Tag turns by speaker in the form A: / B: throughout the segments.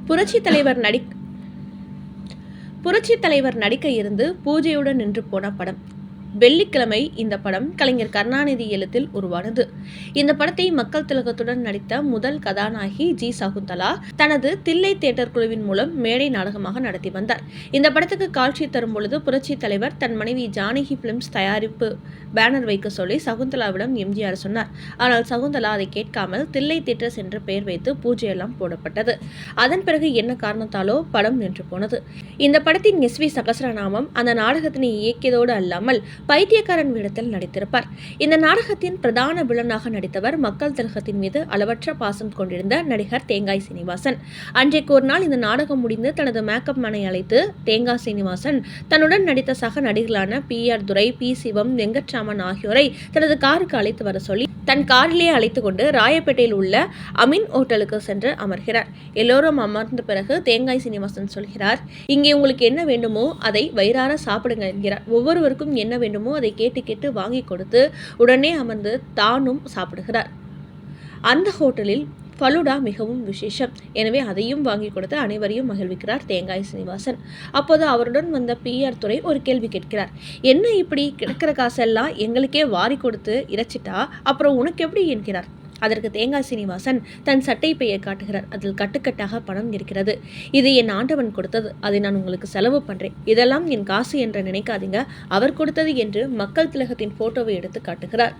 A: புரட்சி தலைவர் நடிக்க இருந்து பூஜையுடன் நின்று போன படம். வெள்ளிக்கிழமை இந்த படம் கலைஞர் கருணாநிதி எழுத்தில் உருவானது. இந்த படத்தை மக்கள் திலகத்துடன் நடித்த முதல் கதாநாயகி ஜி. சகுந்தலா தனது தில்லை தியேட்டர் குழுவின் மூலம் மேடை நாடகமாக நடத்தி வந்தார். இந்த படத்துக்கு காட்சி தரும் பொழுது புரட்சி தலைவர் தன் மனைவி ஜானகி பிலிம்ஸ் தயாரிப்பு பேனர் வைக்க சொல்லி சகுந்தலாவிடம் எம்ஜிஆர் சொன்னார். ஆனால் சகுந்தலா அதை கேட்காமல் தில்லை தியேட்டர்ஸ் என்ற பெயர் வைத்து பூஜையெல்லாம் போடப்பட்டது. அதன் பிறகு என்ன காரணத்தாலோ படம் நின்று போனது. இந்த படத்தின் எஸ்.வி. சகஸ்ரநாமம் அந்த நாடகத்தினை இயக்கியதோடு அல்லாமல் பைத்தியக்காரன் வேடத்தில் நடித்திருப்பார். இந்த நாடகத்தின் பிரதான வில்லனாக நடித்தவர் மக்கள் திலகத்தின் மீது அளவற்ற பாசம் கொண்டிருந்த நடிகர் தேங்காய் சீனிவாசன். அன்றைக்கு ஒரு நாள் இந்த நாடகம் முடிந்து தனது மேக்கப் மேனை அழைத்து தேங்காய் சீனிவாசன் தன்னுடன் நடித்த சக நடிகர்களான பி.ஆர். துரை, பி. சிவம், வெங்கட்ராமன் ஆகியோரை தனது காருக்கு அழைத்து வர சொல்லி தன் காரிலேயே அழைத்து கொண்டு ராயப்பேட்டையில் உள்ள அமீன் ஹோட்டலுக்கு சென்று அமர்கிறார். எல்லோரும் அமர்ந்த பிறகு தேங்காய் சீனிவாசன் சொல்கிறார், இங்கே உங்களுக்கு என்ன வேண்டுமோ அதை வயிறார சாப்பிடுங்க என்கிறார். ஒவ்வொருவருக்கும் என்ன வேண்டுமோ அதை கேட்டு கேட்டு வாங்கி கொடுத்து உடனே அமர்ந்து தானும் சாப்பிடுகிறார். அந்த ஹோட்டலில் ஃபலூடா மிகவும் விசேஷம். எனவே அதையும் வாங்கி கொடுத்து அனைவரையும் மகிழ்விக்கிறார் தேங்காய் சீனிவாசன். அப்போது அவருடன் வந்த பி.ஆர். துரை ஒரு கேள்வி கேட்கிறார். என்ன இப்படி கிடக்கிற காசெல்லாம் எங்களுக்கே வாரி கொடுத்து இறைச்சிட்டா அப்புறம் உனக்கு எப்படி என்கிறார். அதற்கு தேங்காய் சீனிவாசன் தன் சட்டை பையை காட்டுகிறார். அதில் கட்டுக்கட்டாக பணம் இருக்கிறது. இது என் ஆண்டவன் கொடுத்தது. அதை நான் உங்களுக்கு செலவு பண்றேன். இதெல்லாம் என் காசு என்று நினைக்காதீங்க, அவர் கொடுத்தது என்று மக்கள் திலகத்தின் போட்டோவை எடுத்து காட்டுகிறார்.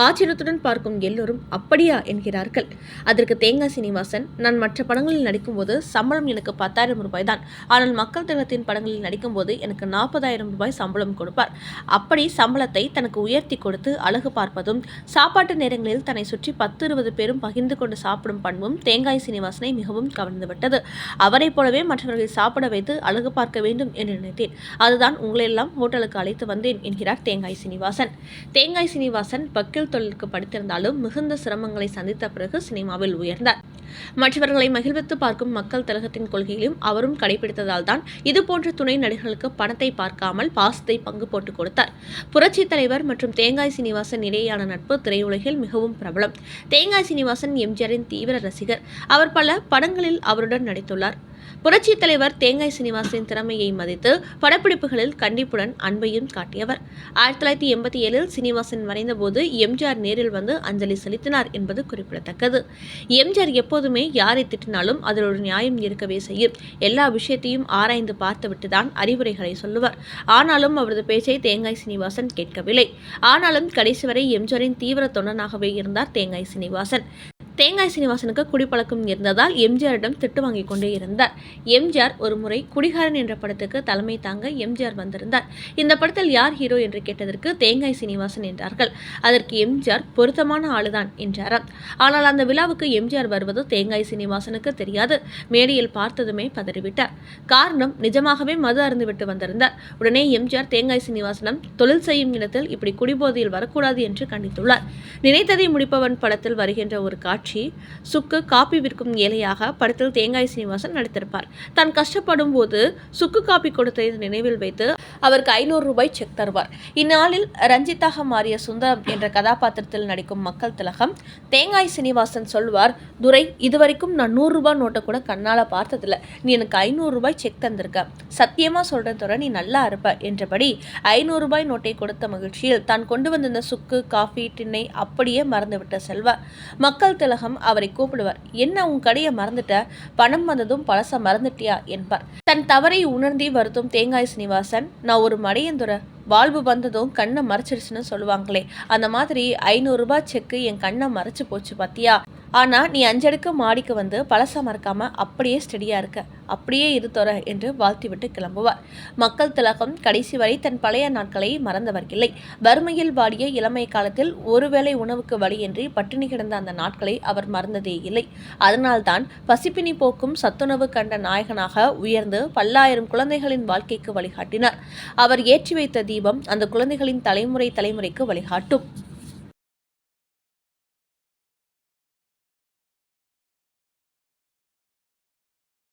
A: ஆச்சரியத்துடன் பார்க்கும் எல்லோரும் அப்படியா என்கிறார்கள். அதற்கு தேங்காய் சீனிவாசன், நான் மற்ற படங்களில் நடிக்கும்போது சம்பளம் எனக்கு 10,000 ரூபாய் தான். ஆனால் மக்கள் திலகத்தின் படங்களில் நடிக்கும்போது எனக்கு 40,000 ரூபாய் சம்பளம் கொடுப்பார். அப்படி சம்பளத்தை தனக்கு உயர்த்தி கொடுத்து அழகு பார்ப்பதும் சாப்பாட்டு நேரங்களில் தன்னை சுற்றி 10-20 பேரும் பகிர்ந்து கொண்டு சாப்பிடும் பண்பும் தேங்காய் சீனிவாசனை மிகவும் கவர்ந்துவிட்டது. அவரை போலவே மற்றவர்களை சாப்பிட வைத்து அழகு பார்க்க வேண்டும் என்று நினைத்தேன். அதுதான் உங்களையெல்லாம் ஹோட்டலுக்கு அழைத்து வந்தேன் என்கிறார் தேங்காய் சீனிவாசன். தேங்காய் சீனிவாசன் வக்கீல் தொழிலுக்கு படித்திருந்தாலும் மிகுந்த சிரமங்களை சந்தித்த பிறகு சினிமாவில் உயர்ந்தார். மற்றவர்களை மகிழ்வித்து பார்க்கும் மக்கள் திலகத்தின் கொள்கையிலும் அவரும் கடைபிடித்ததால் தான் இதுபோன்ற துணை நடிகர்களுக்கு பணத்தை பார்க்காமல் பாசத்தை பங்கு போட்டு கொடுத்தார். புரட்சி தலைவர் மற்றும் தேங்காய் சீனிவாசன் இடையேயான நட்பு திரையுலகில் மிகவும் பிரபலம். தேங்காய் சீனிவாசன் எம்ஜிஆரின் தீவிர ரசிகர். அவர் பல படங்களில் அவருடன் நடித்துள்ளார். புரட்சி தலைவர் தேங்காய் சீனிவாசனின் திறமையை மதித்து படப்பிடிப்புகளில் கண்டிப்புடன் அன்பையும் காட்டியவர். 1987 சீனிவாசன் மறைந்தபோது எம்ஜிஆர் நேரில் வந்து அஞ்சலி செலுத்தினார் என்பது குறிப்பிடத்தக்கது. எம்ஜிஆர் எப்போதுமே யாரை திட்டினாலும் அதில் ஒரு நியாயம் இருக்கவே செய்யும். எல்லா விஷயத்தையும் ஆராய்ந்து பார்த்துவிட்டுதான் அறிவுரைகளை சொல்லுவார். ஆனாலும் அவரது பேச்சை தேங்காய் சீனிவாசன் கேட்கவில்லை. ஆனாலும் கடைசி வரை எம்ஜிஆரின் தீவிர தொண்டனாகவே இருந்தார் தேங்காய் சீனிவாசன். தேங்காய் சீனிவாசனுக்கு குடிப்பழக்கம் இருந்ததால் எம்ஜிஆரிடம் திட்டு வாங்கி கொண்டே இருந்தார். எம்ஜிஆர் ஒரு முறை குடிகாரன் என்ற படத்துக்கு தலைமை தாங்க எம்ஜிஆர் வந்திருந்தார். இந்த படத்தில் யார் ஹீரோ என்று கேட்டதற்கு தேங்காய் சீனிவாசன் என்றார்கள். அதற்கு எம்ஜிஆர் பொருத்தமான ஆளுதான் என்றாராம். ஆனால் அந்த விழாவுக்கு எம்ஜிஆர் வருவது தேங்காய் சீனிவாசனுக்கு தெரியாது. மேடையில் பார்த்ததுமே பதறிவிட்டார். காரணம், நிஜமாகவே மது அருந்துவிட்டு வந்திருந்தார். உடனே எம்ஜிஆர் தேங்காய் சீனிவாசனம் தொழில் செய்யும் இடத்தில் இப்படி குடிபோதையில் வரக்கூடாது என்று கண்டித்துள்ளார். நினைத்ததை முடிப்பவன் படத்தில் வருகின்ற ஒரு காட்சி, சுக்கு காப்பி விற்கும் ஏழையாக படத்தில் தேங்காய் சீனிவாசன் நடித்திருப்பார். தான் கஷ்டப்படும் போது சுக்கு காப்பி கொடுத்ததை நினைவில் வைத்து அவருக்கு 500 ரூபாய் செக் தருவார். இந்நாளில் ரஞ்சித்தாக மாறிய சுந்தரம் என்ற கதாபாத்திரத்தில் நடிக்கும் மக்கள் திலகம் தேங்காய் சீனிவாசன் சொல்வார், துரை, இதுவரைக்கும் நான் 100 ரூபாய் நோட்டை கூட கண்ணால பார்த்ததில்ல. நீ எனக்கு 500 ரூபாய் செக் தந்திருக்க. சத்தியமா சொல்றேன் துரை, நீ நல்லா இருப்ப என்றபடி 500 ரூபாய் நோட்டை கொடுத்த மகிழ்ச்சியில் தான் கொண்டு வந்திருந்த சுக்கு காஃபி டின்னை அப்படியே மறந்துவிட்ட செல்வார். மக்கள் திலகம் அவரை கூப்பிடுவார். என்ன உன் கடையை மறந்துட்ட? பணம் வந்ததும் பழச மறந்துட்டியா என்பார். தன் தவறை உணர்ந்தி வருத்தும் தேங்காய் சீனிவாசன், நான் ஒரு மடையந்துரை, வாழ்வு வந்ததும் கண்ணை மறைச்சிருச்சுன்னு சொல்லுவாங்களே, அந்த மாதிரி 500 ரூபாய் செக்கு என் கண்ணை மறைச்சு போச்சு பாத்தியா. ஆனா நீ 5 அடுக்கு மாடிக்கு வந்து பழச மறக்காம அப்படியே ஸ்டெடியா இருக்க, அப்படியே இருத்தொர என்று வாழ்த்திவிட்டு கிளம்புவார். மக்கள் திலகம் கடைசி வரை தன் பழைய நாட்களை மறந்தவர் இல்லை. வறுமையில் வாடிய இளமை காலத்தில் ஒருவேளை உணவுக்கு வழியின்றி பட்டினி கிடந்த அந்த நாட்களை அவர் மறந்ததே இல்லை. அதனால்தான் பசிப்பினி போக்கும் சத்துணவு கண்ட நாயகனாக உயர்ந்து பல்லாயிரம் குழந்தைகளின் வாழ்க்கைக்கு வழிகாட்டினார். அவர் ஏற்றி வைத்த தீபம் அந்த குழந்தைகளின் தலைமுறைக்கு வழிகாட்டும்.